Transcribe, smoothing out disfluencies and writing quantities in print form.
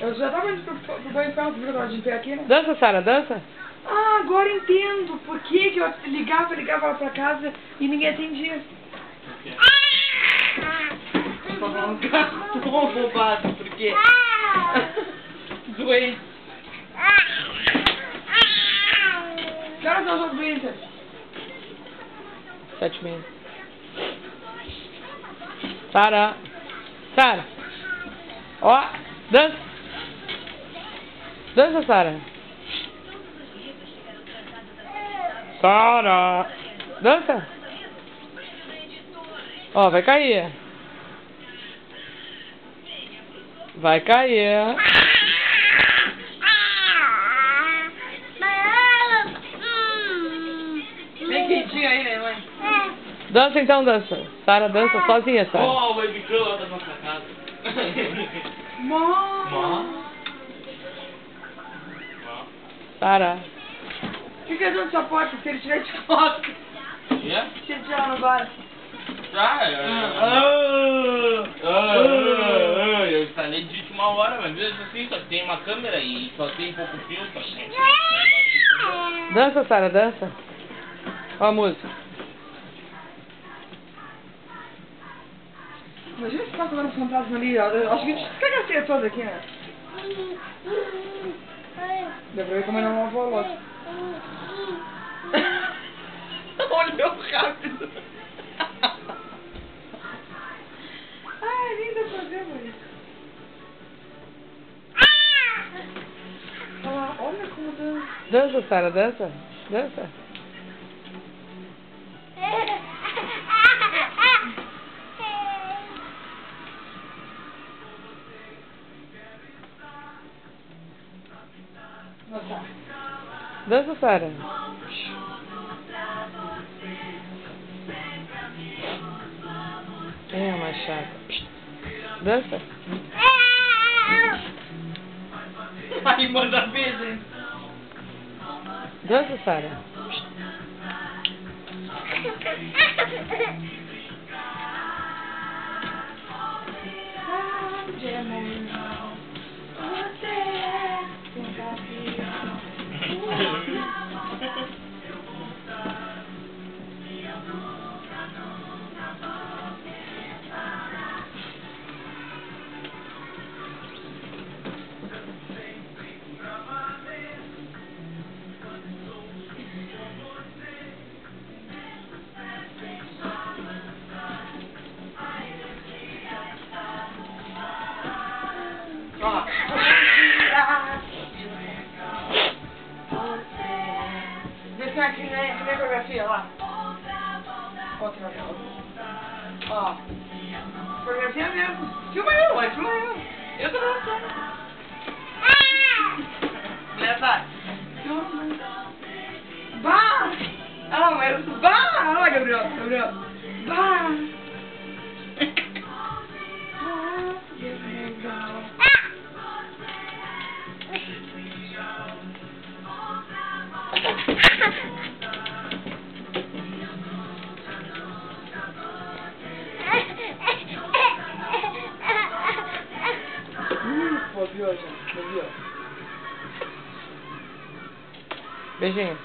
Eu já tava indo pro banho pra ela de pé aqui, né? Dança, Sara, dança. Ah, agora entendo por que eu ligava ela pra casa e ninguém atendia. Tô falando tão bobado, porque... Doente. Que horas é o jogo do Inter? 7h30. Sara. Sara. Ó, dança. Dança, Sara. Sara. Dança. Ó, vai cair. Vai cair. Bem quentinho aí, né, mãe? Dança então, dança. Sara dança sozinha, Sara. Ó, o Baby Girl lá da nossa casa. Mó. Sara. O que é dono dessa porta? Se ele tiver de foto. Yeah? Se ele tirar no bar. Já, eu instalei de última hora, mas mesmo assim só tem uma câmera e só tem pouco fio. Dança, Sara, dança. Ó a música. Imagina se passa agora um fantasma ali, ó. Eu acho que a gente cagaceia toda aqui, né? Deu pra ver como eu não lavou a louça. Olhou rápido. Ai, nem dá pra ver, mãe. Olha como dança. Dança, Sara, dança. Dança. Nossa. Dança, Sara. É, mais chata. Dança. Aí manda beijo, hein? Dança, Sara. Ó. Vê se é que nem coreografia lá. Outra. Ó. Coreografia mesmo. Filma eu, ué, filma eu. Eu tô dançando. Leva. Bah! Ah, mas... Bah! Olha lá, Gabriel. Bah! Viu, já? Viu? Beijinho.